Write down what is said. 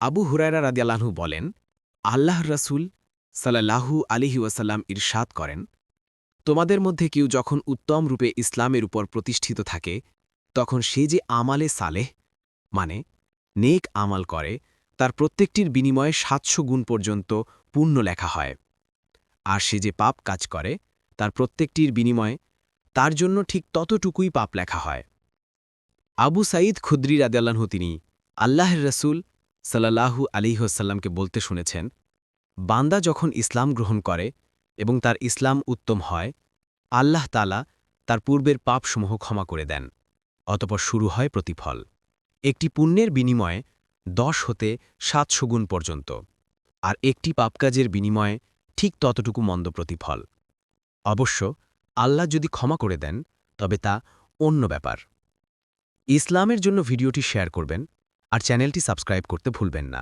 আবু হুরায়রা রাদিয়াল্লাহু বলেন, আল্লাহর রাসূল সাল্লাল্লাহু আলাইহি ওয়াসাল্লাম ইরশাদ করেন, তোমাদের মধ্যে কেউ যখন উত্তম রূপে ইসলামের উপর প্রতিষ্ঠিত থাকে তখন সে যে আমালে সালেহ মানে নেক আমাল করে তার প্রত্যেকটির বিনিময়ে ৭০০ গুণ পর্যন্ত পুণ্য লেখা হয়। আর সে যে পাপ কাজ করে তার প্রত্যেকটির বিনিময়ে তার জন্য ঠিক ততটুকুই পাপ লেখা হয়। আবু সাঈদ খুদ্রি রাদিয়াল্লাহু তিনি আল্লাহর রাসূল সাল্লাল্লাহু আলাইহি ওয়াসাল্লামকে বলতে শুনেছেন, বান্দা যখন ইসলাম গ্রহণ করে এবং তার ইসলাম উত্তম হয়, আল্লাহ তাআলা তার পূর্বের পাপসমূহ ক্ষমা করে দেন। অতঃপর শুরু হয় প্রতিফল। একটি পুণ্যের বিনিময়ে ১০ হতে ৭০০ গুণ পর্যন্ত, আর একটি পাপকাজের বিনিময়ে ঠিক ততটুকু মন্দ প্রতিফল। অবশ্য আল্লাহ যদি ক্ষমা করে দেন তবে তা অন্য ব্যাপার। ইসলামের জন্য ভিডিওটি শেয়ার করবেন আর চ্যানেলটি সাবস্ক্রাইব করতে ভুলবেন না।